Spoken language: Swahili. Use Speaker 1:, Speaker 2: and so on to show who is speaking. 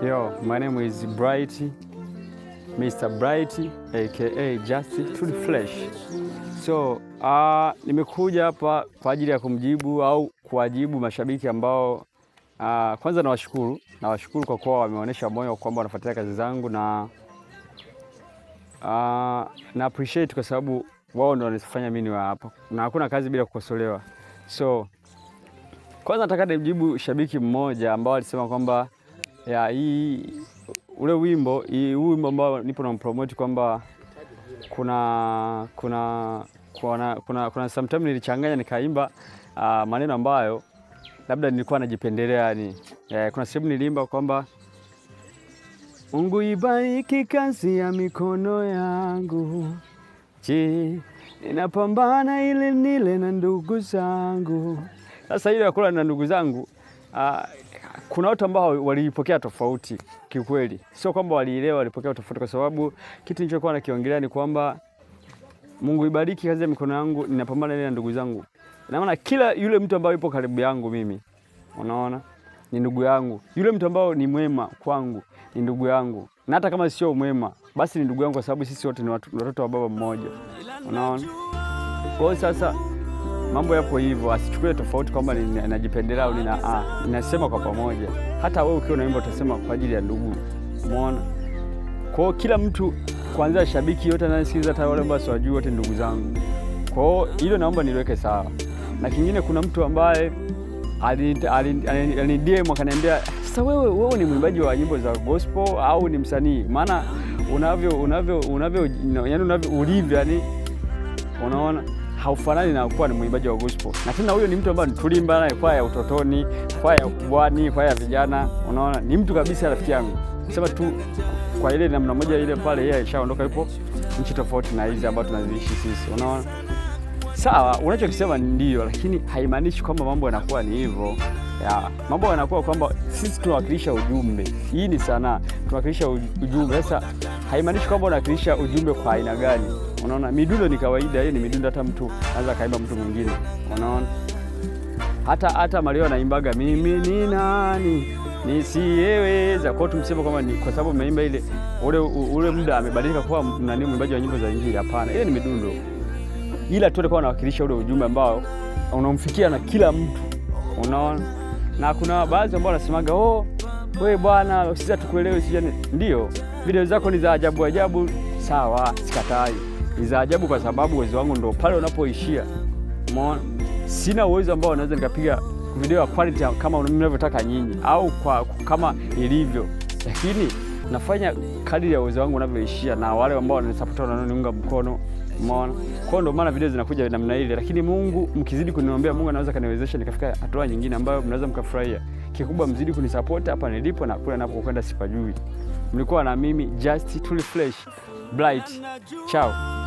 Speaker 1: Yo, my name is Bright, Mr. Bright, aka Just to the Flesh. So, nimekuja hapa kwa ajili ya kumjibu au kuwajibu mashabiki ambao kwanza nawashukuru kwa kuwa wameonyesha moyo kwamba wanafuatilia kazi zangu na appreciate kwa sababu wao ndio wanifanya mimi niwe hapa. Na hakuna kazi bila kukosolewa. So, kwanza nataka nimjibu shabiki mmoja ambao alisema kwamba ule wimbo ambao nipo na promote kwamba kuna sometime nilichanganya nikaimba maneno ambayo labda nilikuwa najipendelea yani. Kuna sehemu niliimba kwamba Mungu ibariki kazi ya mikono yangu. Ninapambana ile nile na ndugu zangu. Sasa ile ya kula na ndugu zangu kuna watu ambao walipokea tofauti kiukweli. Sio kwamba walielewa, walipokea tofauti kwa sababu kitu nilichokuwa nakiongelea ni kwamba Mungu ibariki kazi ya mikono yangu, ninapambana na ndugu zangu. Na maana kila yule mtu ambaye yupo karibu yangu mimi, unaona? Ni ndugu yangu. Yule mtu ambao ni mwema kwangu ni ndugu yangu. Na hata kama sio mwema, basi ni ndugu yangu kwa sababu sisi wote ni watoto wa baba mmoja. Unaona? Kwa hiyo sasa mambo yapo hivyo, asichukue tofauti kwamba ninajipendelea au ninasema kwa pamoja. Hata wewe ukiwa unaimba utasema kwa ajili ya ndugu. Umeona? Kwa hiyo kila mtu kuanzia shabiki yote anayesikiza hata wale ambao siwajui wote ndugu zangu. Kwa hiyo hilo naomba niweke sawa. Na kingine kuna mtu ambaye aliniDM akaniambia, "Sasa wewe ni mwimbaji wa nyimbo za gospel au ni msanii? Maana ulivyo yani unaona haufanani na kuwa ni mwimbaji wa gospel." Na tena huyo ni mtu ambaye tulimba naye kwa ya utotoni, kwa ya ukubwani, kwa ya vijana, unaona? Ni mtu kabisa rafiki yangu. Sema tu kwa ile namna moja ile pale yeye alishaondoka, yupo nchi tofauti na hizi ambazo tunaziishi sisi, unaona? Sawa, unachokisema ndio, lakini haimaanishi kwamba mambo yanakuwa ni hivyo. Mambo yanakuwa kwamba sisi tunawakilisha ujumbe. Hii ni sanaa, tunawakilisha ujumbe. Sasa haimaanishi kwamba unawakilisha ujumbe kwa aina gani. Unaona, midundo ni kawaida, hiyo ni midundo hata mtu anaweza kaimba mtu mwingine. Unaona? Hata Mario anaimbaga mimi ni nani nisiyeweza. Kwa tumseme kama ni kwa sababu ameimba ile ule muda amebadilika kuwa nani mwimbaji wa nyimbo za Injili. Hapana, ile ni midundo. Ila tu alikuwa anawakilisha ule ujumbe ambao unamfikia na kila mtu. Unaona? Na kuna baadhi ambao wanasemaga, wewe bwana sisi hatukuelewi sisi." Ndio, video zako ni za ajabu. Sawa, sikatai. Ni za ajabu kwa sababu uwezo wangu ndio pale unapoishia. Umeona? Sina uwezo ambao naweza nikapiga video ya quality kama mnavyotaka nyinyi au kama ilivyo. Lakini nafanya kadri ya uwezo wangu unavyoishia na wale ambao wananisupport na wananiunga mkono. Umeona? Kwa ndo maana video zinakuja namna ile, lakini Mungu mkizidi kuniombea, Mungu anaweza kaniwezesha nikafika hatua nyingine ambayo mnaweza mkafurahia. Kikubwa mzidi kunisupport hapa nilipo na kule ninapokwenda sipajui. Mlikuwa na mimi Just to the Flesh, Bright. Ciao.